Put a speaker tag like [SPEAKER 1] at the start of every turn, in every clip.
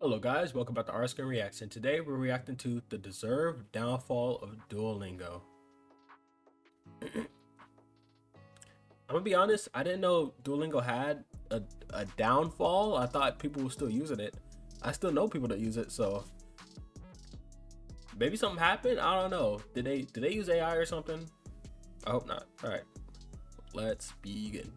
[SPEAKER 1] Hello guys, welcome back to our Screen Reaction. Today we're reacting to the deserved downfall of Duolingo. I'm gonna be honest, I didn't know Duolingo had a downfall. I thought people were still using it. I still know people that use it, so maybe something happened. I don't know. Did they use AI or something? I hope not. Alright. Let's begin.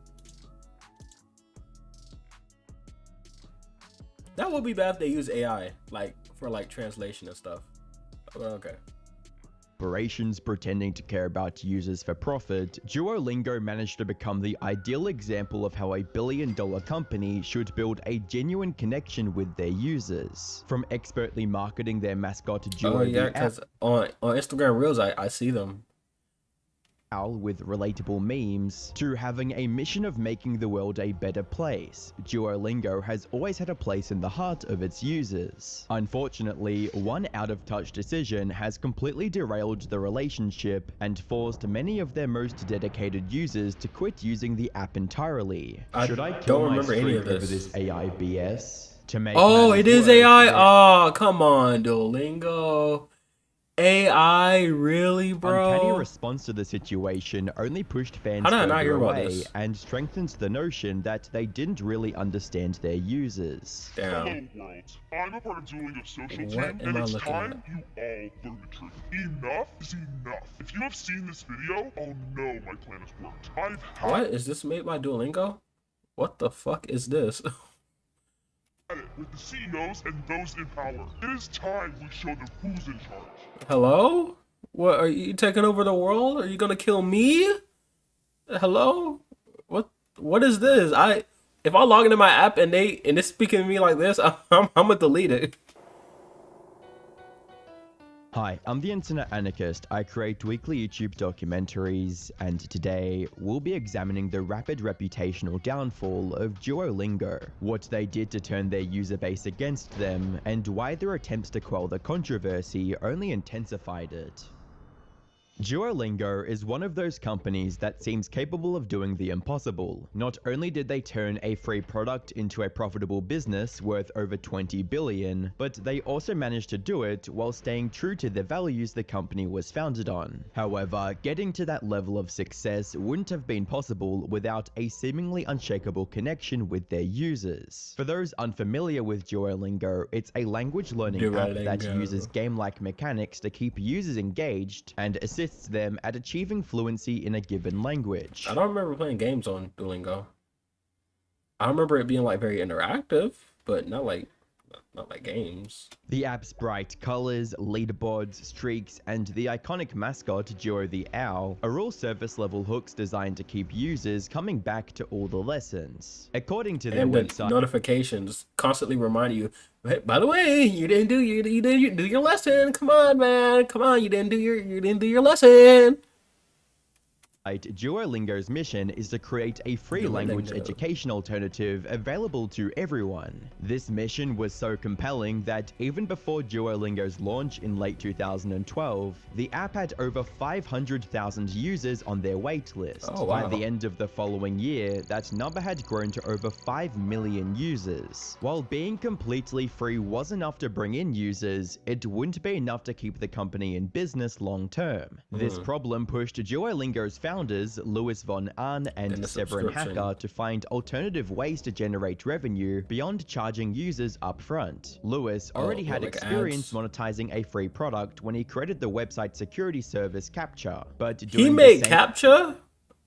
[SPEAKER 1] That would be bad if they use AI, like for like translation and stuff. But okay.
[SPEAKER 2] Corporations pretending to care about users for profit, Duolingo managed to become the ideal example of how a billion-dollar company should build a genuine connection with their users. From expertly marketing their mascot Duo
[SPEAKER 1] Oh yeah,
[SPEAKER 2] the
[SPEAKER 1] because on Instagram Reels, I see them.
[SPEAKER 2] owl with relatable memes, to having a mission of making the world a better place, Duolingo has always had a place in the heart of its users. Unfortunately, one out-of-touch decision has completely derailed the relationship and forced many of their most dedicated users to quit using the app entirely. Should I kill
[SPEAKER 1] don't
[SPEAKER 2] my
[SPEAKER 1] remember any
[SPEAKER 2] streak
[SPEAKER 1] of
[SPEAKER 2] over
[SPEAKER 1] this.
[SPEAKER 2] this AI BS? To make
[SPEAKER 1] Oh,
[SPEAKER 2] matters
[SPEAKER 1] it is
[SPEAKER 2] worse,
[SPEAKER 1] AI. Oh, come on, Doulingo. AI, really,
[SPEAKER 2] uncanny
[SPEAKER 1] bro?
[SPEAKER 2] response to the situation only pushed
[SPEAKER 1] How
[SPEAKER 2] fans
[SPEAKER 1] did I not
[SPEAKER 2] further
[SPEAKER 1] hear about
[SPEAKER 2] away
[SPEAKER 1] this?
[SPEAKER 2] and strengthens the notion that they didn't really understand their users.
[SPEAKER 1] Damn.
[SPEAKER 3] Hello world, I'm a part of Doulingo's social
[SPEAKER 1] What
[SPEAKER 3] team,
[SPEAKER 1] am
[SPEAKER 3] and
[SPEAKER 1] I
[SPEAKER 3] it's
[SPEAKER 1] looking
[SPEAKER 3] time you all learn the truth. Enough is enough. If you have seen this video, I'll know my plan has worked. I've had
[SPEAKER 1] What is this made by Duolingo? What the fuck is this?
[SPEAKER 3] it with the CEOs and those in power. It is time we show them who's in charge.
[SPEAKER 1] Hello? What, are you taking over the world? Are you gonna kill me? Hello? What is this? If I log into my app and it's speaking to me like this, I'm gonna delete it.
[SPEAKER 2] Hi, I'm the Internet Anarchist. I create weekly YouTube documentaries, and today we'll be examining the rapid reputational downfall of Duolingo, what they did to turn their user base against them, and why their attempts to quell the controversy only intensified it. Duolingo is one of those companies that seems capable of doing the impossible. Not only did they turn a free product into a profitable business worth over 20 billion, but they also managed to do it while staying true to the values the company was founded on. However, getting to that level of success wouldn't have been possible without a seemingly unshakable connection with their users. For those unfamiliar with Duolingo, it's a language learning app that uses game-like mechanics to keep users engaged and assists them at achieving fluency in a given language.
[SPEAKER 1] I don't remember playing games on Duolingo. I remember it being like very interactive, but not like games.
[SPEAKER 2] The app's bright colors, leaderboards, streaks, and the iconic mascot Duo the Owl are all surface-level hooks designed to keep users coming back to all the lessons. According to their
[SPEAKER 1] And the
[SPEAKER 2] website,
[SPEAKER 1] notifications constantly remind you, hey, by the way, you didn't do your lesson. Come on, man. Come on, you didn't do your lesson.
[SPEAKER 2] Duolingo's mission is to create a free language education alternative available to everyone. This mission was so compelling that even before Duolingo's launch in late 2012, the app had over 500,000 users on their waitlist.
[SPEAKER 1] Oh, wow.
[SPEAKER 2] By the end of the following year, that number had grown to over 5 million users. While being completely free was enough to bring in users, it wouldn't be enough to keep the company in business long term. This problem pushed Duolingo's founders Louis von Ahn and Severin Hacker to find alternative ways to generate revenue beyond charging users upfront. Louis already had experience monetizing a free product when he created the website security service CAPTCHA, but
[SPEAKER 1] He made CAPTCHA?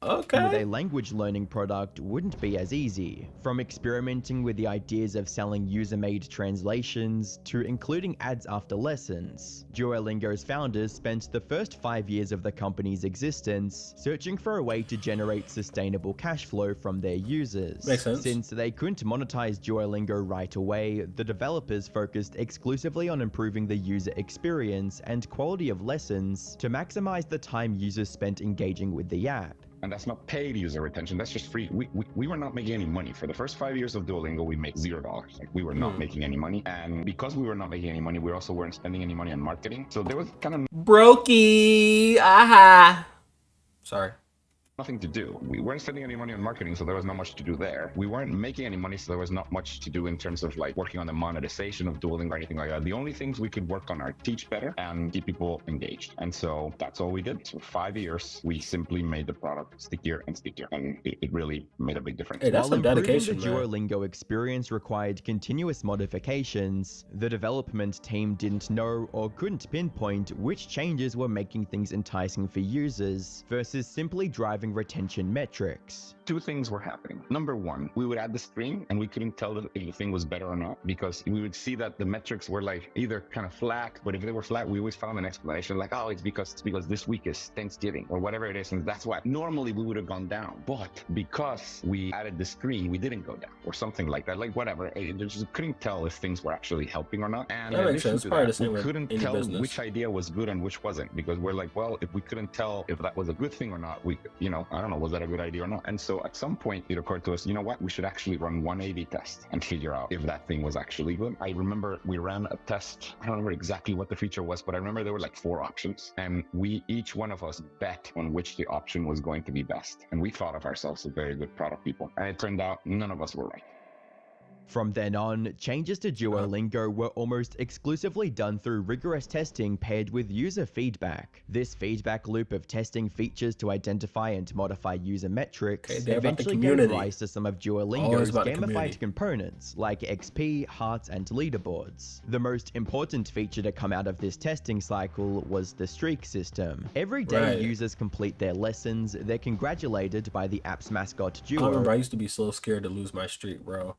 [SPEAKER 1] Okay.
[SPEAKER 2] With a language learning product wouldn't be as easy. From experimenting with the ideas of selling user-made translations to including ads after lessons, Duolingo's founders spent the first 5 years of the company's existence searching for a way to generate sustainable cash flow from their users.
[SPEAKER 1] Makes sense.
[SPEAKER 2] Since they couldn't monetize Duolingo right away, the developers focused exclusively on improving the user experience and quality of lessons to maximize the time users spent engaging with the app.
[SPEAKER 4] And that's not paid user retention, that's just free. We were not making any money. For the first 5 years of Duolingo, we made $0. Like, we were not making any money. And because we were not making any money, we also weren't spending any money on marketing. So there was kind of
[SPEAKER 1] Brokey. Aha. Sorry.
[SPEAKER 4] nothing to do. We weren't spending any money on marketing, so there was not much to do there. We weren't making any money, so there was not much to do in terms of like working on the monetization of Duolingo or anything like that. The only things we could work on are teach better and keep people engaged. And so that's all we did. For 5 years, we simply made the product stickier and stickier, and it really made a big difference.
[SPEAKER 1] Hey, that's
[SPEAKER 2] While
[SPEAKER 1] some
[SPEAKER 2] improving
[SPEAKER 1] dedication,
[SPEAKER 2] the
[SPEAKER 1] man.
[SPEAKER 2] Duolingo experience required continuous modifications, the development team didn't know or couldn't pinpoint which changes were making things enticing for users versus simply driving retention metrics.
[SPEAKER 4] Two things were happening. Number one, we would add the screen and we couldn't tell if the thing was better or not, because we would see that the metrics were like either kind of flat, but if they were flat, we always found an explanation like, oh, it's because this week is Thanksgiving or whatever it is, and that's why. Normally we would have gone down, but because we added the screen, we didn't go down or something like that. Like whatever, it just couldn't tell if things were actually helping or not. And
[SPEAKER 1] That
[SPEAKER 4] in
[SPEAKER 1] makes
[SPEAKER 4] addition
[SPEAKER 1] sense.
[SPEAKER 4] to
[SPEAKER 1] Probably
[SPEAKER 4] that,
[SPEAKER 1] the same
[SPEAKER 4] we
[SPEAKER 1] with
[SPEAKER 4] couldn't
[SPEAKER 1] any
[SPEAKER 4] tell
[SPEAKER 1] business.
[SPEAKER 4] which idea was good and which wasn't, because we're like, well, if we couldn't tell if that was a good thing or not, we, I don't know, was that a good idea or not? And so at some point it occurred to us, you know what, we should actually run 180 test and figure out if that thing was actually good. I remember we ran a test. I don't remember exactly what the feature was, but I remember there were like 4 options, and each one of us bet on which the option was going to be best. And we thought of ourselves as very good product people. And it turned out none of us were right.
[SPEAKER 2] From then on, changes to Duolingo were almost exclusively done through rigorous testing paired with user feedback. This feedback loop of testing features to identify and modify user metrics
[SPEAKER 1] Okay, they're about the
[SPEAKER 2] eventually gave
[SPEAKER 1] community.
[SPEAKER 2] rise to some of
[SPEAKER 1] Always
[SPEAKER 2] Duolingo's
[SPEAKER 1] about the community.
[SPEAKER 2] gamified components like XP, hearts, and leaderboards. The most important feature to come out of this testing cycle was the streak system. Every day
[SPEAKER 1] Right.
[SPEAKER 2] users complete their lessons, they're congratulated by the app's mascot
[SPEAKER 1] I
[SPEAKER 2] Duo.
[SPEAKER 1] remember I used to be so scared to lose my streak, bro.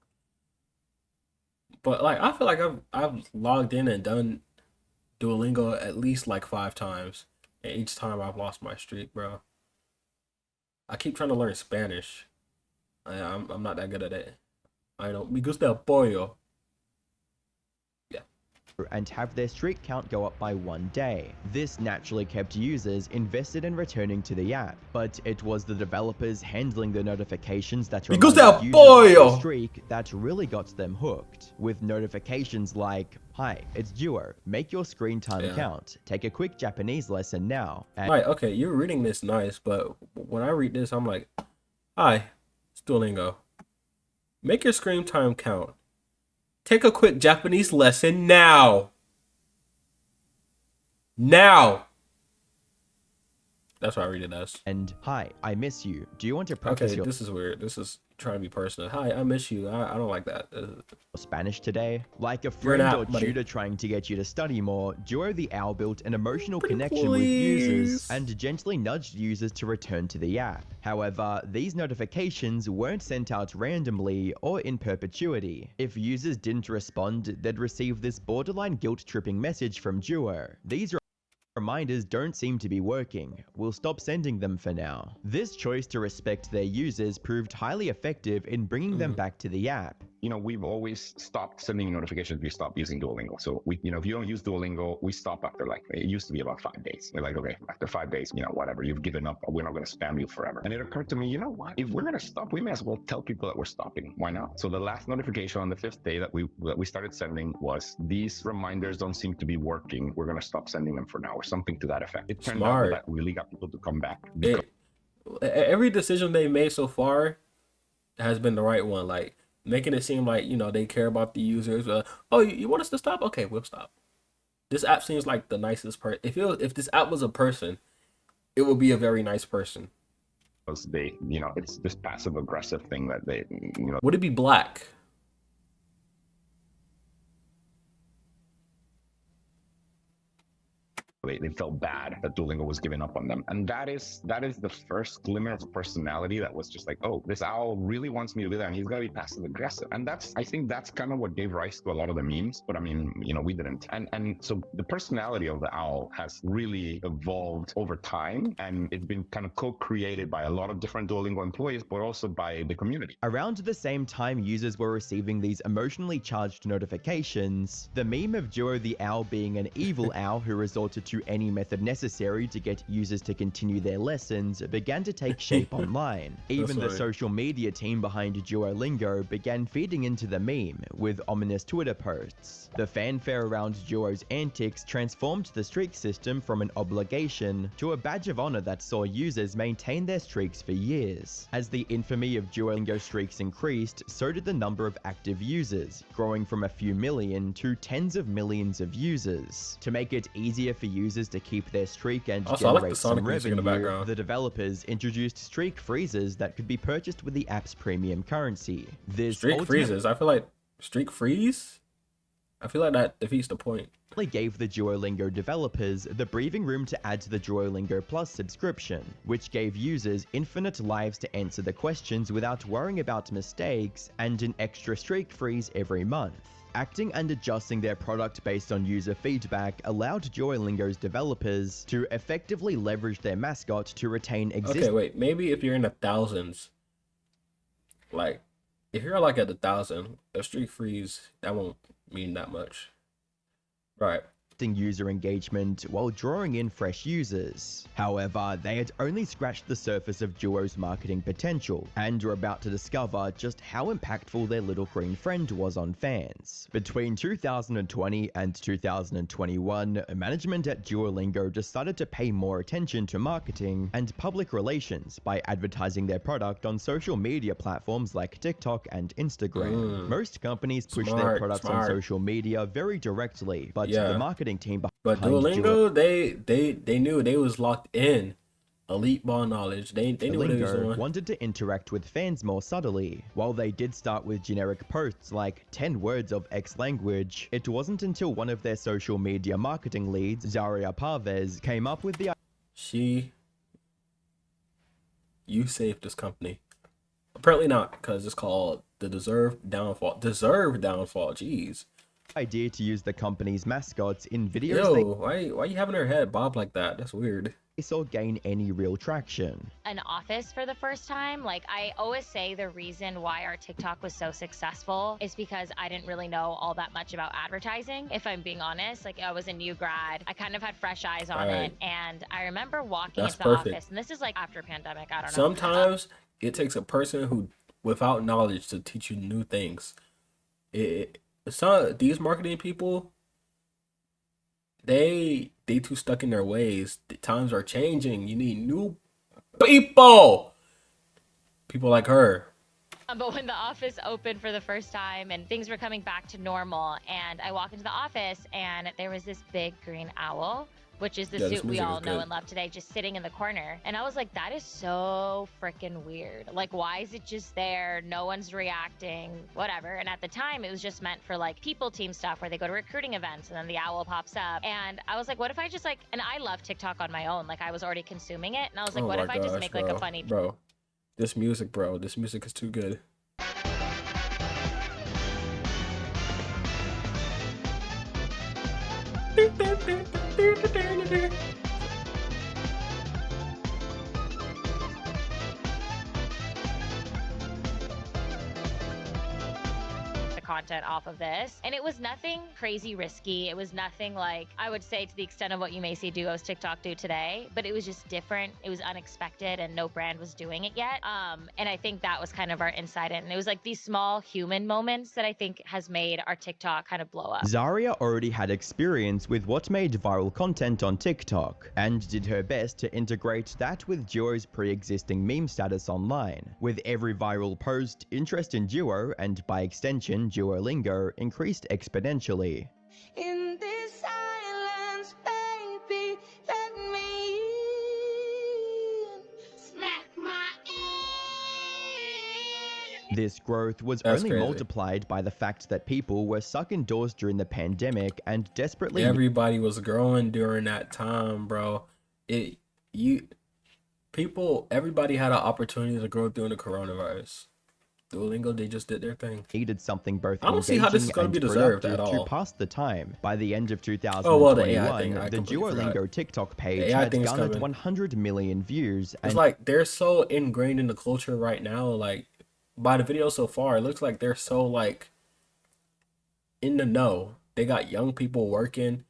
[SPEAKER 1] But like, I feel like I've logged in and done Duolingo at least like 5 times, and each time I've lost my streak, bro. I keep trying to learn Spanish. I'm not that good at it. I know. Me gusta el pollo.
[SPEAKER 2] And have their streak count go up by 1 day. This naturally kept users invested in returning to the app, but it was the developers handling the notifications that
[SPEAKER 1] Me gusta
[SPEAKER 2] reminded
[SPEAKER 1] el
[SPEAKER 2] users of their
[SPEAKER 1] pollo.
[SPEAKER 2] streak that really got them hooked, with notifications like, "Hi, it's Duo. Make your screen time
[SPEAKER 1] Yeah.
[SPEAKER 2] count. Take a quick Japanese lesson now." And
[SPEAKER 1] Right, okay, you're reading this nice, but when I read this, I'm like, hi, it's Duolingo. Make your screen time count. Take a quick Japanese lesson now. Now. That's what I read it as.
[SPEAKER 2] "Hi, I miss you. Do you want to practice
[SPEAKER 1] Okay,
[SPEAKER 2] your
[SPEAKER 1] this is weird. This is trying to be personal. Hi, I miss you. I don't like that.
[SPEAKER 2] Spanish today?" Like a
[SPEAKER 1] You're
[SPEAKER 2] friend
[SPEAKER 1] an
[SPEAKER 2] or
[SPEAKER 1] app, buddy.
[SPEAKER 2] tutor trying to get you to study more, Duo the Owl built an emotional
[SPEAKER 1] Pretty
[SPEAKER 2] connection with users
[SPEAKER 1] please.
[SPEAKER 2] and gently nudged users to return to the app. However, these notifications weren't sent out randomly or in perpetuity. If users didn't respond, they'd receive this borderline guilt-tripping message from Duo. "These reminders don't seem to be working. We'll stop sending them for now." This choice to respect their users proved highly effective in bringing them back to the app.
[SPEAKER 4] We've always stopped sending notifications if you stop using Duolingo. So if you don't use Duolingo, we stop after it used to be about 5 days. We're like, okay, after 5 days, whatever, you've given up. We're not going to spam you forever. And it occurred to me, you know what? If we're going to stop, we may as well tell people that we're stopping. Why not? So the last notification on the 5th day that we started sending was, these reminders don't seem to be working. We're going to stop sending them for now, or something to that effect. It turned
[SPEAKER 1] Smart.
[SPEAKER 4] out that really got people to come back. Because
[SPEAKER 1] Every decision they made so far has been the right one. Like, making it seem like, they care about the users. Oh, you want us to stop? Okay, we'll stop. This app seems like the nicest person. If this app was a person, it would be a very nice person.
[SPEAKER 4] they, it's this passive aggressive thing that they,
[SPEAKER 1] Would it be black?
[SPEAKER 4] they felt bad that Duolingo was giving up on them. And that is the first glimmer of a personality that was just like, oh, this owl really wants me to be there and he's going to be passive aggressive. And I think that's kind of what gave rise to a lot of the memes. But I mean, we didn't. And so the personality of the owl has really evolved over time. And it's been kind of co-created by a lot of different Duolingo employees, but also by the community.
[SPEAKER 2] Around the same time users were receiving these emotionally charged notifications, the meme of Duo the Owl being an evil owl who resorted to any method necessary to get users to continue their lessons began to take shape online. Even the
[SPEAKER 1] funny.
[SPEAKER 2] social media team behind Duolingo began feeding into the meme with ominous Twitter posts. The fanfare around Duo's antics transformed the streak system from an obligation to a badge of honor that saw users maintain their streaks for years. As the infamy of Duolingo streaks increased, so did the number of active users, growing from a few million to tens of millions of users. To make it easier for users to keep their streak and
[SPEAKER 1] Also, I like the
[SPEAKER 2] generate
[SPEAKER 1] Sonic
[SPEAKER 2] some
[SPEAKER 1] music in the
[SPEAKER 2] revenue,
[SPEAKER 1] background.
[SPEAKER 2] the developers introduced streak freezes that could be purchased with the app's premium currency. This
[SPEAKER 1] Streak freezes. I feel like streak freeze. I feel like that defeats the point.
[SPEAKER 2] gave the Duolingo developers the breathing room to add to the Duolingo Plus subscription, which gave users infinite lives to answer the questions without worrying about mistakes and an extra streak freeze every month. Acting and adjusting their product based on user feedback allowed Duolingo's developers to effectively leverage their mascot to retain existing
[SPEAKER 1] Okay, wait. Maybe if you're in the thousands, like if you're like at the 1,000, a streak freeze that won't mean that much, right?
[SPEAKER 2] user engagement while drawing in fresh users. However, they had only scratched the surface of Duo's marketing potential and were about to discover just how impactful their little green friend was on fans. Between 2020 and 2021, management at Duolingo decided to pay more attention to marketing and public relations by advertising their product on social media platforms like TikTok and Instagram. Most companies push their
[SPEAKER 1] Smart,
[SPEAKER 2] products on
[SPEAKER 1] smart.
[SPEAKER 2] social media very directly, but
[SPEAKER 1] Yeah.
[SPEAKER 2] the marketing team
[SPEAKER 1] But
[SPEAKER 2] behind
[SPEAKER 1] Duolingo, they knew they was locked in. Elite ball knowledge. They knew what they was
[SPEAKER 2] Duolingo
[SPEAKER 1] doing.
[SPEAKER 2] wanted to interact with fans more subtly. While they did start with generic posts like 10 words of X language, it wasn't until one of their social media marketing leads, Zaria Parvez, came up with the
[SPEAKER 1] You saved this company. Apparently not, because it's called the Deserved Downfall. Deserved Downfall. Jeez.
[SPEAKER 2] idea to use the company's mascots in videos
[SPEAKER 1] Yo, why you having her head bob like that? That's weird.
[SPEAKER 2] they saw gain any real traction.
[SPEAKER 5] An office for the first time. Like, I always say the reason why our TikTok was so successful is because I didn't really know all that much about advertising, if I'm being honest. Like, I was a new grad. I kind of had fresh eyes on it. And I remember walking
[SPEAKER 1] That's
[SPEAKER 5] into the
[SPEAKER 1] perfect.
[SPEAKER 5] office, and this is like after pandemic, I don't know.
[SPEAKER 1] Sometimes it takes a person who without knowledge to teach you new things. These marketing people, they too stuck in their ways. The times are changing. You need new people like her.
[SPEAKER 5] But when the office opened for the first time and things were coming back to normal, and I walk into the office and there was this big green owl, which is the
[SPEAKER 1] Yeah, this
[SPEAKER 5] suit we
[SPEAKER 1] music
[SPEAKER 5] all
[SPEAKER 1] is
[SPEAKER 5] know
[SPEAKER 1] good.
[SPEAKER 5] and love today, just sitting in the corner. And I was like, that is so freaking weird. Like, why is it just there? No one's reacting, whatever. And at the time, it was just meant for like people team stuff where they go to recruiting events and then the owl pops up. And I was like, what if I just like, and I love TikTok on my own. Like, I was already consuming it. And I was like,
[SPEAKER 1] Oh
[SPEAKER 5] what
[SPEAKER 1] my
[SPEAKER 5] if I just
[SPEAKER 1] gosh,
[SPEAKER 5] make like a funny
[SPEAKER 1] bro. This music is too good.
[SPEAKER 5] the content off of this. And it was nothing crazy risky. It was nothing like, I would say, to the extent of what you may see Duo's TikTok do today, but it was just different. It was unexpected and no brand was doing it yet. And I think that was kind of our insight in. It was like these small human moments that I think has made our TikTok kind of blow up.
[SPEAKER 2] Zaria already had experience with what made viral content on TikTok, and did her best to integrate that with Duo's pre-existing meme status online. With every viral post, interest in Duo, and by extension Duolingo, increased exponentially.
[SPEAKER 6] In this silence, baby, let me in. Smack my ear.
[SPEAKER 2] This growth was
[SPEAKER 1] That's
[SPEAKER 2] only
[SPEAKER 1] crazy.
[SPEAKER 2] multiplied by the fact that people were stuck indoors during the pandemic and desperately
[SPEAKER 1] Everybody was growing during that time, bro. Everybody had an opportunity to grow during the coronavirus. Doulingo, they just did their thing.
[SPEAKER 2] needed something both
[SPEAKER 1] I don't see how this is
[SPEAKER 2] engaging
[SPEAKER 1] gonna be
[SPEAKER 2] and
[SPEAKER 1] deserved
[SPEAKER 2] productive
[SPEAKER 1] at all.
[SPEAKER 2] to pass the time. By the end of 2021,
[SPEAKER 1] Oh, well, the AI thing, I
[SPEAKER 2] the
[SPEAKER 1] completely forgot.
[SPEAKER 2] Duolingo TikTok page
[SPEAKER 1] The AI
[SPEAKER 2] had
[SPEAKER 1] thing is
[SPEAKER 2] garnered
[SPEAKER 1] coming.
[SPEAKER 2] 100 million views,
[SPEAKER 1] It's
[SPEAKER 2] and
[SPEAKER 1] like they're so ingrained in the culture right now. Like by the video so far, it looks like they're so like in the know. They got young people working.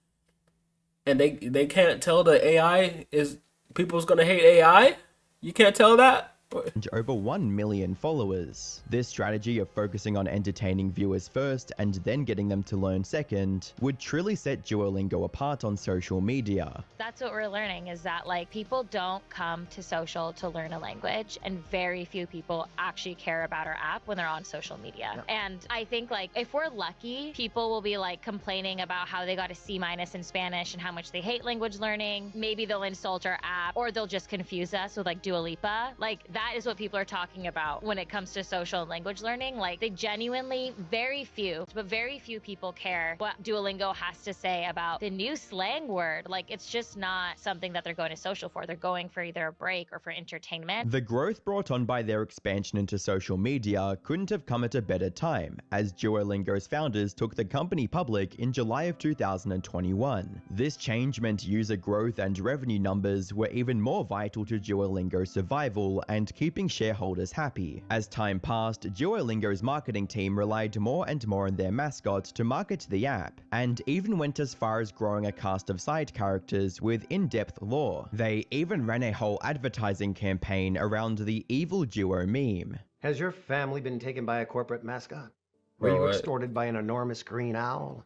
[SPEAKER 1] and they can't tell the AI is people's gonna hate AI. You can't tell that.
[SPEAKER 2] and over 1 million followers. This strategy of focusing on entertaining viewers first and then getting them to learn second would truly set Duolingo apart on social media.
[SPEAKER 5] That's what we're learning, is that like people don't come to social to learn a language, and very few people actually care about our app when they're on social media. And I think like if we're lucky, people will be like complaining about how they got a C- in Spanish and how much they hate language learning. Maybe they'll insult our app, or they'll just confuse us with like Dua Lipa. Like that is what people are talking about when it comes to social and language learning. Like they genuinely, very few people care what Duolingo has to say about the new slang word. Like it's just not something that they're going to social for. They're going for either a break or for entertainment.
[SPEAKER 2] The growth brought on by their expansion into social media couldn't have come at a better time, as Duolingo's founders took the company public in July of 2021. This change meant user growth and revenue numbers were even more vital to Duolingo's survival and keeping shareholders happy. As time passed, Duolingo's marketing team relied more and more on their mascot to market the app, and even went as far as growing a cast of side characters with in-depth lore. They even ran a whole advertising campaign around the evil Duo meme.
[SPEAKER 7] Has your family been taken by a corporate mascot? Were
[SPEAKER 1] Bro,
[SPEAKER 7] you
[SPEAKER 1] what?
[SPEAKER 7] extorted by an enormous green owl?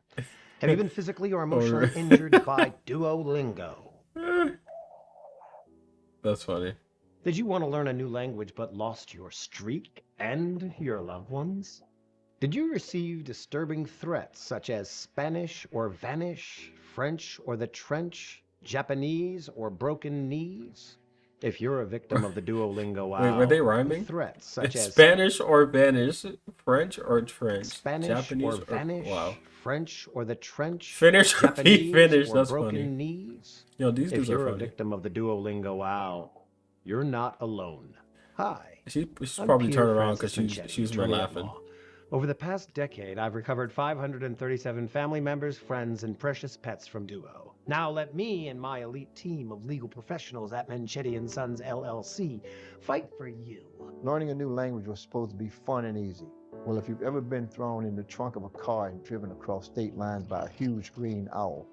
[SPEAKER 7] Have you been physically or emotionally injured by Duolingo?
[SPEAKER 1] That's funny.
[SPEAKER 7] Did you want to learn a new language but lost your streak and your loved ones? Did you receive disturbing threats such as Spanish or vanish, French or the trench, Japanese or broken knees? If you're a victim of the Duolingo
[SPEAKER 1] Wait, were they
[SPEAKER 7] owl,
[SPEAKER 1] rhyming?
[SPEAKER 7] threats such as
[SPEAKER 1] Spanish or vanish, French or trench,
[SPEAKER 7] Spanish
[SPEAKER 1] Japanese
[SPEAKER 7] or vanish,
[SPEAKER 1] wow.
[SPEAKER 7] French or the trench,
[SPEAKER 1] Finish or be
[SPEAKER 7] Japanese
[SPEAKER 1] finished.
[SPEAKER 7] or
[SPEAKER 1] That's
[SPEAKER 7] broken
[SPEAKER 1] funny.
[SPEAKER 7] knees.
[SPEAKER 1] Yo, these
[SPEAKER 7] If
[SPEAKER 1] dudes
[SPEAKER 7] you're
[SPEAKER 1] are
[SPEAKER 7] a
[SPEAKER 1] funny.
[SPEAKER 7] victim of the Duolingo owl, you're not alone. Hi.
[SPEAKER 1] She's
[SPEAKER 7] I'm
[SPEAKER 1] probably
[SPEAKER 7] Peter
[SPEAKER 1] turning around because
[SPEAKER 7] Francis
[SPEAKER 1] she's
[SPEAKER 7] Manchetti,
[SPEAKER 1] been
[SPEAKER 7] attorney at
[SPEAKER 1] laughing.
[SPEAKER 7] law. Over the past decade, I've recovered 537 family members, friends, and precious pets from Duo. Now let me and my elite team of legal professionals at Manchetti & Sons LLC fight for you.
[SPEAKER 8] Learning a new language was supposed to be fun and easy. Well, if you've ever been thrown in the trunk of a car and driven across state lines by a huge green owl,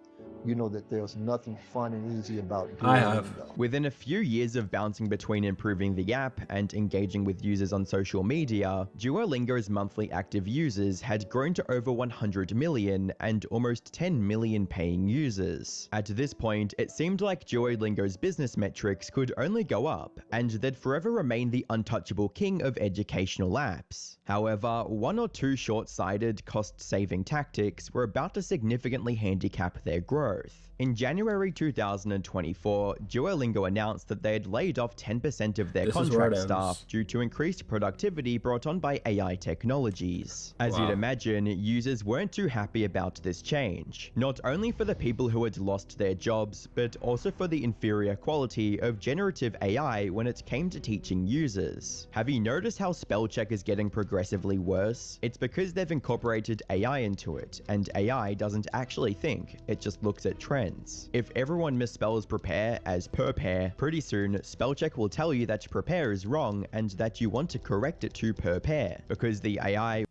[SPEAKER 8] you know that there's nothing fun and easy about
[SPEAKER 1] I have.
[SPEAKER 8] Duolingo.
[SPEAKER 2] Within a few years of bouncing between improving the app and engaging with users on social media, Duolingo's monthly active users had grown to over 100 million and almost 10 million paying users. At this point, it seemed like Duolingo's business metrics could only go up, and they'd forever remain the untouchable king of educational apps. However, one or two short-sighted, cost-saving tactics were about to significantly handicap their growth. In January 2024, Duolingo announced that they had laid off 10% of their
[SPEAKER 1] This is where it
[SPEAKER 2] contract
[SPEAKER 1] ends.
[SPEAKER 2] staff due to increased productivity brought on by AI technologies. As you'd
[SPEAKER 1] Wow.
[SPEAKER 2] imagine, users weren't too happy about this change, not only for the people who had lost their jobs, but also for the inferior quality of generative AI when it came to teaching users. Have you noticed how spell check is getting progressively worse? It's because they've incorporated AI into it, and AI doesn't actually think, it just looks at trends. If everyone misspells prepare as prepare, pretty soon spellcheck will tell you that prepare is wrong and that you want to correct it to prepare, because the AI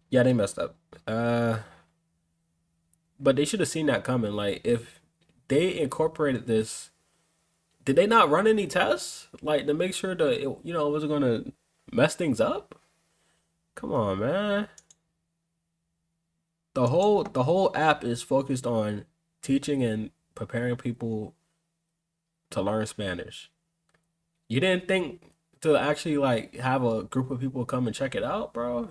[SPEAKER 1] Yeah, they messed up. But they should have seen that coming. Like, if they incorporated this, did they not run any tests? Like, to make sure that it wasn't gonna mess things up? Come on, man. The whole app is focused on teaching and preparing people to learn Spanish. You didn't think to actually like have a group of people come and check it out, bro?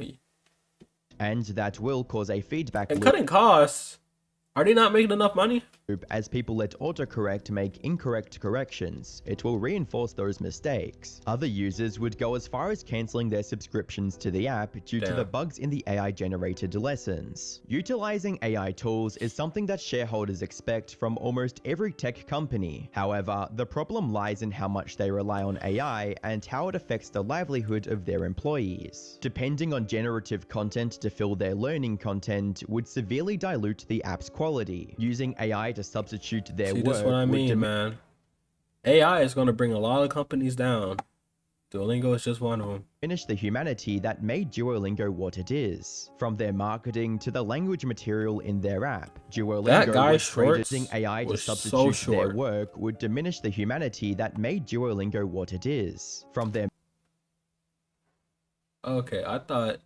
[SPEAKER 2] and that will cause a feedback
[SPEAKER 1] And
[SPEAKER 2] loop
[SPEAKER 1] cutting costs. Are they not making enough money?
[SPEAKER 2] as people let autocorrect make incorrect corrections. It will reinforce those mistakes. Other users would go as far as canceling their subscriptions to the app due to the bugs in the AI-generated lessons. Utilizing AI tools is something that shareholders expect from almost every tech company. However, the problem lies in how much they rely on AI and how it affects the livelihood of their employees. Depending on generative content to fill their learning content would severely dilute the app's quality. Using AI to substitute their
[SPEAKER 1] See,
[SPEAKER 2] work
[SPEAKER 1] that's what I
[SPEAKER 2] would
[SPEAKER 1] mean, man. AI is going to bring a lot of companies down. Duolingo is just one of them.
[SPEAKER 2] Diminish the humanity that made Duolingo what it is. From their marketing to the language material in their app,
[SPEAKER 1] That
[SPEAKER 2] Duolingo
[SPEAKER 1] guy's
[SPEAKER 2] was created
[SPEAKER 1] shorts
[SPEAKER 2] using AI to
[SPEAKER 1] was so
[SPEAKER 2] substitute their
[SPEAKER 1] short.
[SPEAKER 2] work would diminish the humanity that made Duolingo what it is. From their
[SPEAKER 1] Okay,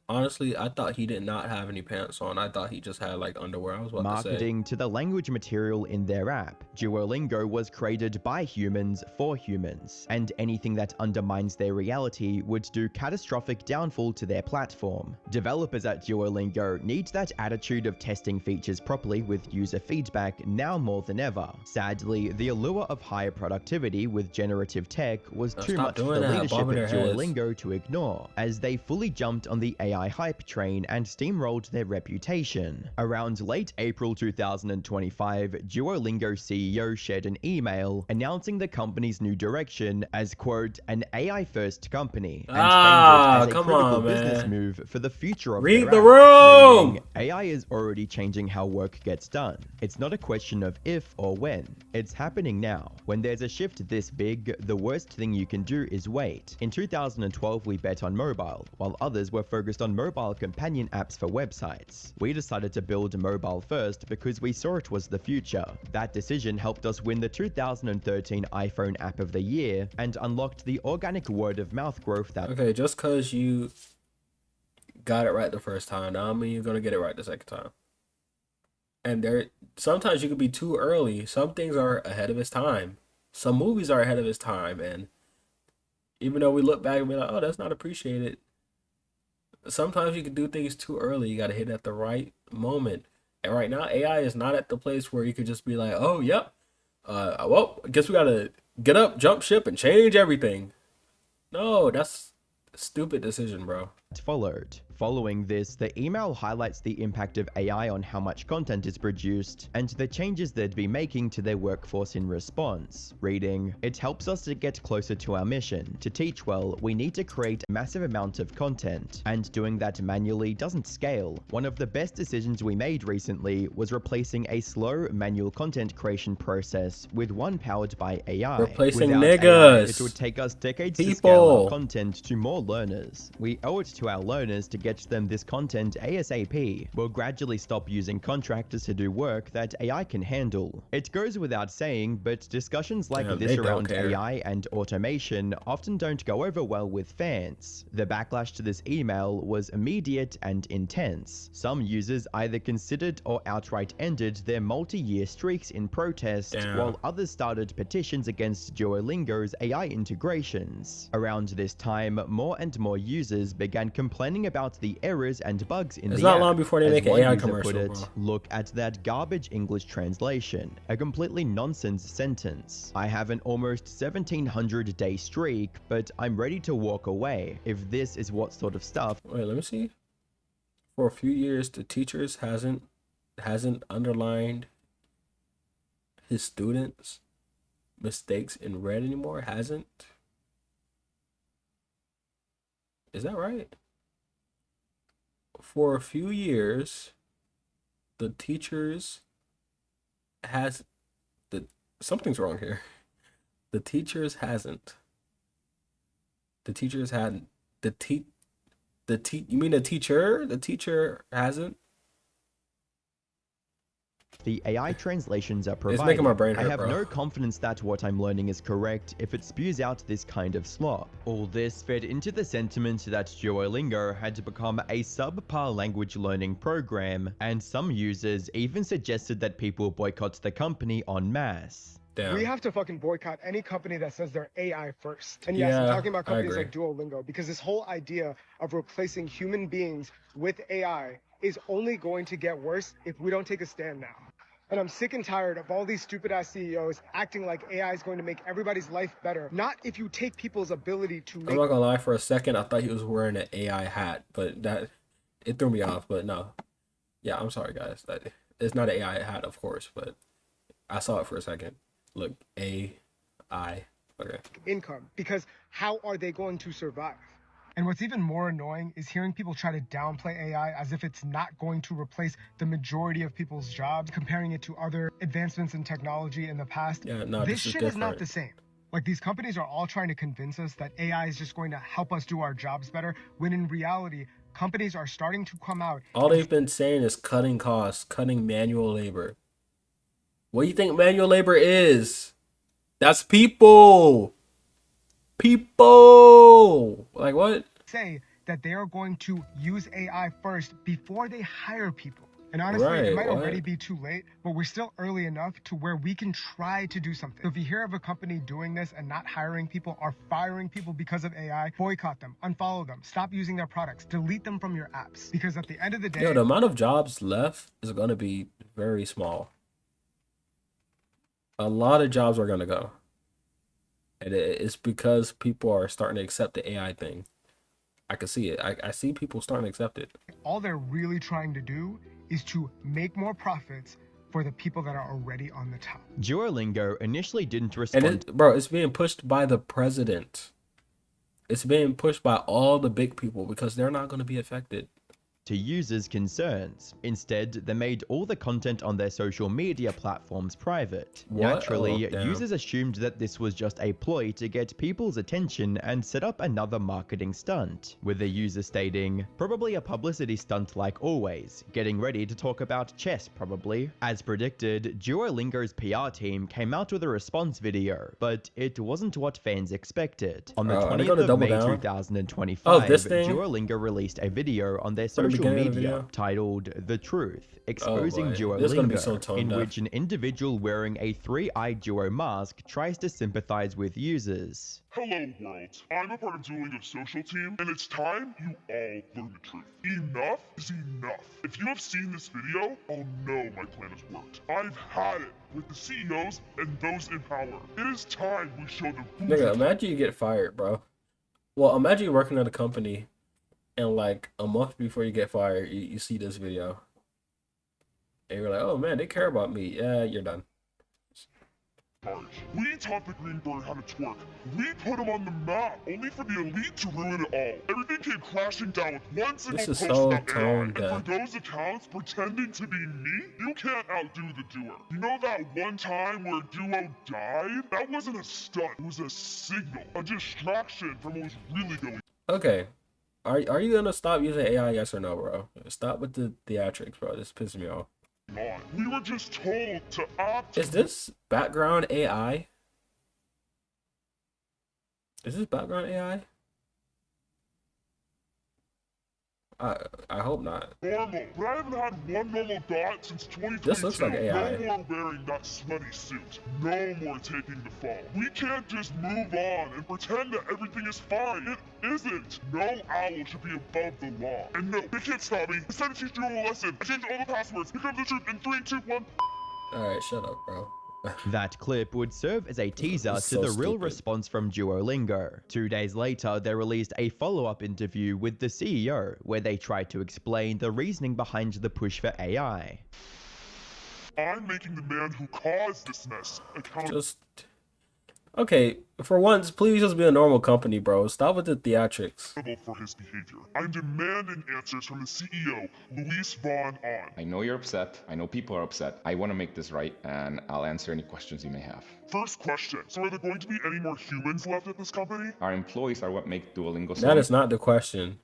[SPEAKER 1] honestly, I thought he did not have any pants on. I thought he just had like underwear. I was about to say.
[SPEAKER 2] marketing to the language material in their app, Duolingo was created by humans for humans, and anything that undermines their reality would do catastrophic downfall to their platform. Developers at Duolingo need that attitude of testing features properly with user feedback now more than ever. Sadly, the allure of higher productivity with generative tech was
[SPEAKER 1] Now
[SPEAKER 2] too
[SPEAKER 1] stop
[SPEAKER 2] much for
[SPEAKER 1] doing
[SPEAKER 2] the
[SPEAKER 1] that,
[SPEAKER 2] leadership
[SPEAKER 1] bobbing
[SPEAKER 2] at
[SPEAKER 1] their heads.
[SPEAKER 2] Duolingo to ignore, as they fully jumped on the AI hype train and steamrolled their reputation. Around late April 2025, Duolingo CEO shared an email announcing the company's new direction as, quote, an AI-first company, and framed it as a
[SPEAKER 1] Come
[SPEAKER 2] critical
[SPEAKER 1] on,
[SPEAKER 2] business
[SPEAKER 1] man.
[SPEAKER 2] move for the future of
[SPEAKER 1] Read
[SPEAKER 2] their
[SPEAKER 1] the
[SPEAKER 2] app.
[SPEAKER 1] room!
[SPEAKER 2] Reading, AI is already changing how work gets done. It's not a question of if or when. It's happening now. When there's a shift this big, the worst thing you can do is wait. In 2012, we bet on mobile, while others were focused on mobile companion apps for websites. We decided to build mobile first because we saw it was the future. That decision helped us win the 2013 iPhone App of the Year and unlocked the organic word-of-mouth growth that
[SPEAKER 1] Okay, just because you got it right the first time, now I mean you're gonna get it right the second time. And sometimes you could be too early. Some things are ahead of its time. Some movies are ahead of its time, and even though we look back and be like, oh, that's not appreciated. Sometimes you can do things too early. You gotta hit it at the right moment. And right now, AI is not at the place where you could just be like, oh, yep. Well, I guess we gotta get up, jump ship, and change everything. No, that's a stupid decision, bro.
[SPEAKER 2] followed. Following this, the email highlights the impact of AI on how much content is produced and the changes they'd be making to their workforce in response. Reading, it helps us to get closer to our mission. To teach well, we need to create a massive amount of content, and doing that manually doesn't scale. One of the best decisions we made recently was replacing a slow manual content creation process with one powered by AI.
[SPEAKER 1] Replacing
[SPEAKER 2] Without AI,
[SPEAKER 1] niggas.
[SPEAKER 2] it would take us decades to scale our
[SPEAKER 1] People.
[SPEAKER 2] content to more learners. We owe it to our learners to get them this content ASAP. We'll gradually stop using contractors to do work that AI can handle. It goes without saying, but discussions like
[SPEAKER 1] Damn,
[SPEAKER 2] this
[SPEAKER 1] they don't
[SPEAKER 2] around
[SPEAKER 1] care.
[SPEAKER 2] AI and automation often don't go over well with fans. The backlash to this email was immediate and intense. Some users either considered or outright ended their multi-year streaks in protest,
[SPEAKER 1] Damn.
[SPEAKER 2] while others started petitions against Duolingo's AI integrations. Around this time, more and more users began complaining about the errors and bugs in
[SPEAKER 1] It's
[SPEAKER 2] the
[SPEAKER 1] not
[SPEAKER 2] app.
[SPEAKER 1] long before they
[SPEAKER 2] As
[SPEAKER 1] make an
[SPEAKER 2] one
[SPEAKER 1] AI
[SPEAKER 2] user
[SPEAKER 1] commercial,
[SPEAKER 2] put it,
[SPEAKER 1] bro.
[SPEAKER 2] look at that garbage English translation. A completely nonsense sentence. I have an almost 1700 day streak, but I'm ready to walk away. If this is what sort of stuff
[SPEAKER 1] Wait, let me see. For a few years, the teachers hasn't underlined his students' mistakes in red anymore. Hasn't. Is that right? For a few years, the teachers has the something's wrong here. The teachers hasn't. The teachers hadn't. You mean the teacher? The teacher hasn't.
[SPEAKER 2] the AI translations are provided.
[SPEAKER 1] It's making my brain
[SPEAKER 2] I
[SPEAKER 1] hurt,
[SPEAKER 2] have
[SPEAKER 1] bro.
[SPEAKER 2] no confidence that what I'm learning is correct if it spews out this kind of slop. All this fed into the sentiment that Duolingo had become a subpar language learning program, and some users even suggested that people boycott the company en masse.
[SPEAKER 1] Damn.
[SPEAKER 9] We have to fucking boycott any company that says they're AI first. And yes,
[SPEAKER 1] Yeah,
[SPEAKER 9] I'm talking about
[SPEAKER 1] I
[SPEAKER 9] companies
[SPEAKER 1] agree.
[SPEAKER 9] like Duolingo, because this whole idea of replacing human beings with AI is only going to get worse if we don't take a stand now. And I'm sick and tired of all these stupid ass CEOs acting like AI is going to make everybody's life better. Not if you take people's ability to
[SPEAKER 1] I'm
[SPEAKER 9] make.
[SPEAKER 1] not gonna lie, for a second I thought he was wearing an AI hat, but it threw me off. But no, yeah, I'm sorry guys. It's not an AI hat, of course, but I saw it for a second. Look, AI. Okay.
[SPEAKER 9] Income, because how are they going to survive? And what's even more annoying is hearing people try to downplay AI as if it's not going to replace the majority of people's jobs, comparing it to other advancements in technology in the past.
[SPEAKER 1] Yeah, no,
[SPEAKER 9] This
[SPEAKER 1] this is
[SPEAKER 9] shit is not
[SPEAKER 1] different.
[SPEAKER 9] the same. Like, these companies are all trying to convince us that AI is just going to help us do our jobs better, when in reality, companies are starting to come out.
[SPEAKER 1] All they've been saying is cutting costs, cutting manual labor. What do you think manual labor is? That's people. People. Like what?
[SPEAKER 9] Say that they are going to use AI first before they hire people. And honestly,
[SPEAKER 1] Right,
[SPEAKER 9] it might
[SPEAKER 1] what?
[SPEAKER 9] already be too late, but we're still early enough to where we can try to do something. So if you hear of a company doing this and not hiring people or firing people because of AI, boycott them, unfollow them, stop using their products, delete them from your apps. Because at the end of the day,
[SPEAKER 1] Yo, the amount of jobs left is going to be very small. A lot of jobs are going to go. And it's because people are starting to accept the AI thing. I can see it. I see people starting to accept it.
[SPEAKER 9] all they're really trying to do is to make more profits for the people that are already on the top.
[SPEAKER 2] Duolingo initially didn't
[SPEAKER 1] And
[SPEAKER 2] respond
[SPEAKER 1] it's being pushed by the president. It's being pushed by all the big people because they're not going to be affected.
[SPEAKER 2] to users' concerns. Instead, they made all the content on their social media platforms private.
[SPEAKER 1] What?
[SPEAKER 2] Naturally,
[SPEAKER 1] Oh, damn.
[SPEAKER 2] users assumed that this was just a ploy to get people's attention and set up another marketing stunt, with the user stating, "Probably a publicity stunt like always, getting ready to talk about chess probably." As predicted, Duolingo's PR team came out with a response video, but it wasn't what fans expected. On the
[SPEAKER 1] Are they
[SPEAKER 2] 20th
[SPEAKER 1] gonna
[SPEAKER 2] of
[SPEAKER 1] double
[SPEAKER 2] May
[SPEAKER 1] down?
[SPEAKER 2] 2025,
[SPEAKER 1] this thing?
[SPEAKER 2] Duolingo released a video on their social
[SPEAKER 1] beginning of the
[SPEAKER 2] media
[SPEAKER 1] video?
[SPEAKER 2] titled "The Truth," exposing
[SPEAKER 1] boy.
[SPEAKER 2] Duolingo,
[SPEAKER 1] This is gonna be so tone
[SPEAKER 2] in
[SPEAKER 1] deaf.
[SPEAKER 2] which an individual wearing a three-eyed Duo mask tries to sympathize with users.
[SPEAKER 3] Hello, world. I'm a part of Doulingo's social team, and it's time you all learn the truth. Enough is enough. If you have seen this video, I'll know my plan has worked. I've had it with the CEOs and those in power. It is time we show them who's
[SPEAKER 1] Nigga,
[SPEAKER 3] in
[SPEAKER 1] imagine you get fired, bro. Well, imagine you're working at a company and like a month before you get fired, you see this video. And you're like, oh man, they care about me. Yeah, you're done.
[SPEAKER 3] charge. We taught the green bird how to twerk. We put him on the map, only for the elite to ruin it all. Everything came crashing down with one single
[SPEAKER 1] This is
[SPEAKER 3] post
[SPEAKER 1] so
[SPEAKER 3] about AI.
[SPEAKER 1] tone
[SPEAKER 3] And
[SPEAKER 1] deaf.
[SPEAKER 3] for those accounts pretending to be me, you can't outdo the doer. You know that one time where Duo died? That wasn't a stunt, it was a signal, a distraction from what was really going
[SPEAKER 1] Okay. Are you gonna stop using AI, yes or no, bro? Stop with the theatrics, bro. This pisses me off.
[SPEAKER 3] on. We were just told to opt.
[SPEAKER 1] Is this background AI? Is this background AI? I hope not.
[SPEAKER 3] Normal, but I haven't had one normal dot since 2022.
[SPEAKER 1] This looks like AI.
[SPEAKER 3] No more wearing that smutty suit. No more taking the fall. We can't just move on and pretend that everything is fine. It isn't. No owl should be above the law. And no, they can't stop me. It's time to teach you a lesson. I changed all the passwords. Here comes the truth in 3, 2, 1.
[SPEAKER 1] Alright, shut up, bro.
[SPEAKER 2] That clip would serve as a teaser
[SPEAKER 1] is
[SPEAKER 2] to
[SPEAKER 1] so
[SPEAKER 2] the real
[SPEAKER 1] stupid.
[SPEAKER 2] response from Duolingo. 2 days later, they released a follow-up interview with the CEO, where they tried to explain the reasoning behind the push for AI.
[SPEAKER 3] I'm making the man who caused this mess accountable
[SPEAKER 1] Just okay, for once, please just be a normal company, bro. Stop with the theatrics.
[SPEAKER 3] for his behavior. I'm demanding answers from the CEO, Luis Von On.
[SPEAKER 4] I know you're upset. I know people are upset. I want to make this right, and I'll answer any questions you may have.
[SPEAKER 3] First question. So are there going to be any more humans left at this company?
[SPEAKER 4] Our employees are what make Duolingo so
[SPEAKER 1] That is not the question.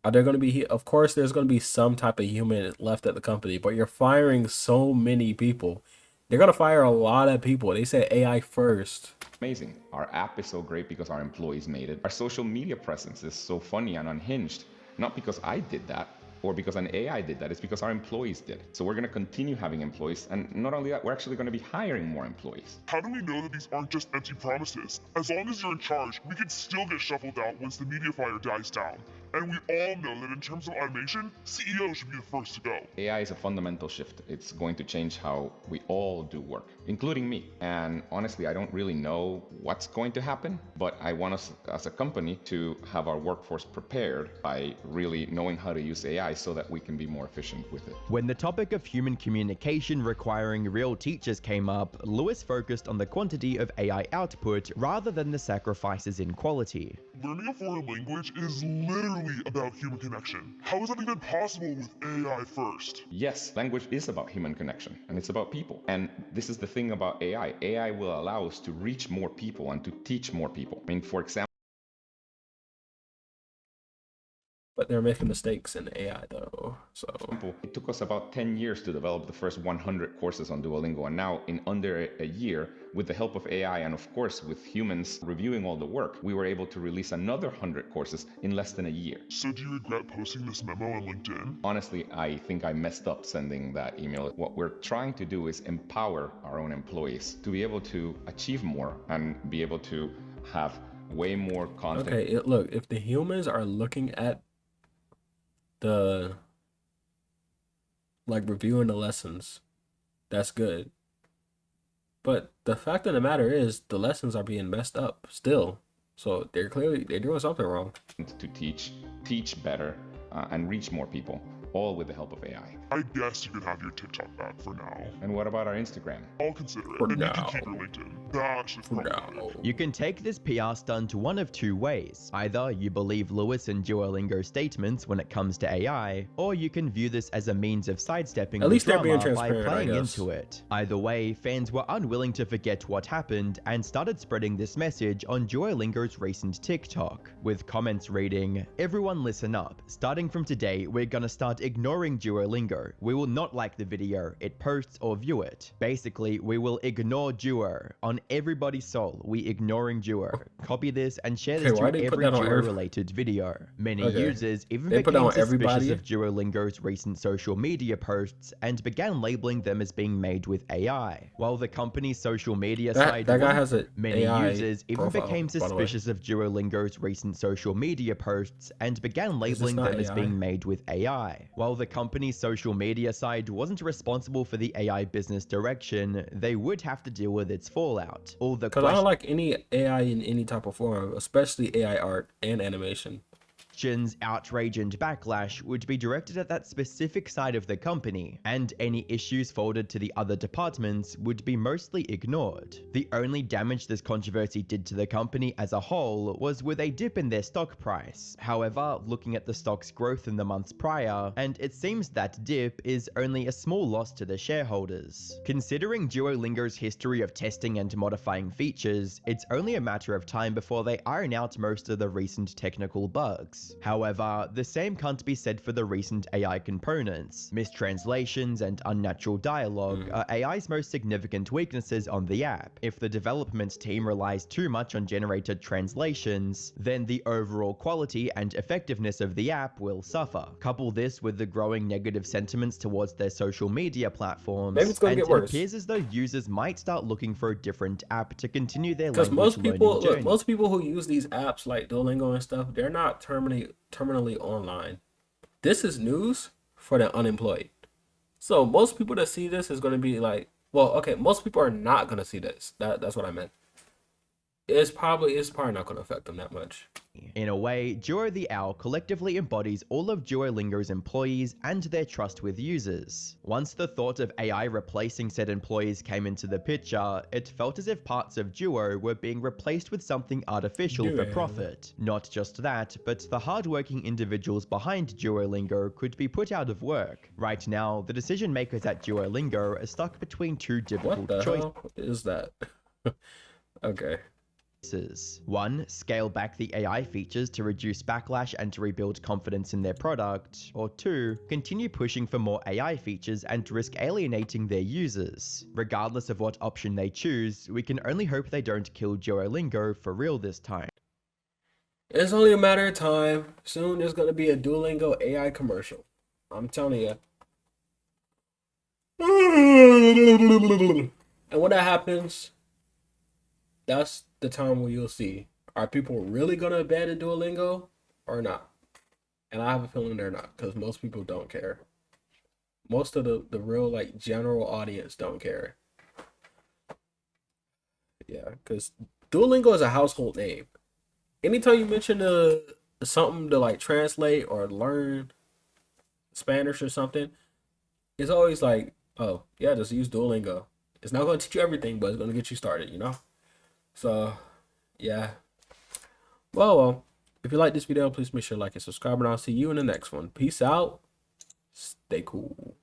[SPEAKER 1] Are there going to be? Of course, there's going to be some type of human left at the company, but you're firing so many people. They're going to fire a lot of people. They said AI first.
[SPEAKER 4] amazing. Our app is so great because our employees made it. Our social media presence is so funny and unhinged. Not because I did that or because an AI did that. It's because our employees did it. So we're going to continue having employees. And not only that, we're actually going to be hiring more employees.
[SPEAKER 3] How do we know that these aren't just empty promises? As long as you're in charge, we can still get shuffled out once the media fire dies down. And we all know that in terms of automation, CEO should be the first to go.
[SPEAKER 4] AI is a fundamental shift. It's going to change how we all do work, including me. And honestly, I don't really know what's going to happen, but I want us as a company to have our workforce prepared by really knowing how to use AI so that we can be more efficient with it.
[SPEAKER 2] When the topic of human communication requiring real teachers came up, Lewis focused on the quantity of AI output rather than the sacrifices in quality.
[SPEAKER 3] Learning a foreign language is literally literally about human connection. How is that even possible with AI first?
[SPEAKER 4] Yes, language is about human connection and it's about people. And this is the thing about AI. AI will allow us to reach more people and to teach more people. I mean, for example,
[SPEAKER 1] But they're making mistakes in AI though. So
[SPEAKER 4] it took us about 10 years to develop the first 100 courses on Duolingo, and now in under a year, with the help of AI and of course with humans reviewing all the work, we were able to release another 100 courses in less than a year.
[SPEAKER 3] So do you regret posting this memo on LinkedIn?
[SPEAKER 4] Honestly, I think I messed up sending that email. What we're trying to do is empower our own employees to be able to achieve more and be able to have way more content.
[SPEAKER 1] okay, look, if the humans are looking at the like reviewing the lessons, that's good. But the fact of the matter is the lessons are being messed up still. So they're doing something wrong.
[SPEAKER 4] To teach better and reach more people, all with the help of AI.
[SPEAKER 3] I guess you could have your TikTok back for now.
[SPEAKER 4] And what about our Instagram?
[SPEAKER 3] I'll consider it.
[SPEAKER 1] For
[SPEAKER 3] and you
[SPEAKER 1] now.
[SPEAKER 3] can keep your LinkedIn. That's just problematic.
[SPEAKER 2] You can take this PR stunt one of two ways. Either you believe Lewis and Duolingo's statements when it comes to AI, or you can view this as a means of sidestepping
[SPEAKER 1] At least
[SPEAKER 2] the
[SPEAKER 1] they're being
[SPEAKER 2] drama by
[SPEAKER 1] transparent, I
[SPEAKER 2] playing
[SPEAKER 1] guess.
[SPEAKER 2] into it. Either way, fans were unwilling to forget what happened and started spreading this message on Duolingo's recent TikTok, with comments reading, "Everyone listen up. Starting from today, we're gonna start ignoring Duolingo. We will not like the video, it posts or view it. Basically, we will ignore Duo. On everybody's soul, we ignoring Duo. Copy this and share this
[SPEAKER 1] Okay, why
[SPEAKER 2] to
[SPEAKER 1] they put
[SPEAKER 2] every
[SPEAKER 1] that on every-
[SPEAKER 2] Duo-related video." Many
[SPEAKER 1] Okay.
[SPEAKER 2] users even
[SPEAKER 1] They put that
[SPEAKER 2] became
[SPEAKER 1] on everybody?
[SPEAKER 2] suspicious of Duolingo's recent social media posts and began labeling them as being made with AI. While the company's social media side
[SPEAKER 1] That guy
[SPEAKER 2] wasn't-
[SPEAKER 1] has a
[SPEAKER 2] many
[SPEAKER 1] AI
[SPEAKER 2] users even
[SPEAKER 1] profile,
[SPEAKER 2] became
[SPEAKER 1] by the way.
[SPEAKER 2] suspicious of Duolingo's recent social media posts and began
[SPEAKER 1] this
[SPEAKER 2] labeling
[SPEAKER 1] not
[SPEAKER 2] them as
[SPEAKER 1] AI?
[SPEAKER 2] being made with AI. While the company's social media side wasn't responsible for the AI business direction, they would have to deal with its fallout. All the
[SPEAKER 1] Because I don't like any AI in any type of form, especially AI art and animation.
[SPEAKER 2] questions, outrage, and backlash would be directed at that specific side of the company, and any issues forwarded to the other departments would be mostly ignored. The only damage this controversy did to the company as a whole was with a dip in their stock price. However, looking at the stock's growth in the months prior, and it seems that dip is only a small loss to the shareholders. Considering Duolingo's history of testing and modifying features, it's only a matter of time before they iron out most of the recent technical bugs. However, the same can't be said for the recent AI components. Mistranslations and unnatural dialogue are AI's most significant weaknesses on the app. If the development team relies too much on generated translations, then the overall quality and effectiveness of the app will suffer. Couple this with the growing negative sentiments towards their social media platforms,
[SPEAKER 1] Maybe it's gonna
[SPEAKER 2] and
[SPEAKER 1] get
[SPEAKER 2] it
[SPEAKER 1] worse.
[SPEAKER 2] appears as though users might start looking for a different app to continue their
[SPEAKER 1] Because
[SPEAKER 2] language
[SPEAKER 1] most people,
[SPEAKER 2] learning journey.
[SPEAKER 1] most people who use these apps like Duolingo and stuff, they're not terminally online. This is news for the unemployed. So most people that see this is going to be like, well, okay, most people are not going to see this. That's what I meant. It's probably not going to affect them that much.
[SPEAKER 2] In a way, Duo the Owl collectively embodies all of Duolingo's employees and their trust with users. Once the thought of AI replacing said employees came into the picture, it felt as if parts of Duo were being replaced with something artificial for
[SPEAKER 1] Duo.
[SPEAKER 2] profit. Not just that, but the hardworking individuals behind Duolingo could be put out of work. Right now, the decision makers at Duolingo are stuck between two
[SPEAKER 1] What
[SPEAKER 2] difficult
[SPEAKER 1] the
[SPEAKER 2] choices.
[SPEAKER 1] hell is that? Okay.
[SPEAKER 2] One, scale back the AI features to reduce backlash and to rebuild confidence in their product. Or two, continue pushing for more AI features and risk alienating their users. Regardless of what option they choose, we can only hope they don't kill Duolingo for real this time.
[SPEAKER 1] It's only a matter of time. Soon there's going to be a Duolingo AI commercial. I'm telling you. And when that happens, that's the time where you'll see, are people really going to abandon Duolingo or not? And I have a feeling they're not, because most people don't care. Most of the real like general audience don't care. Yeah, because Duolingo is a household name. Anytime you mention something to like translate or learn Spanish or something, it's always like, oh yeah, just use Duolingo. It's not going to teach you everything, but it's going to get you started, you know? So, yeah. Well, If you like this video, please make sure to like and subscribe, and I'll see you in the next one. Peace out. Stay cool.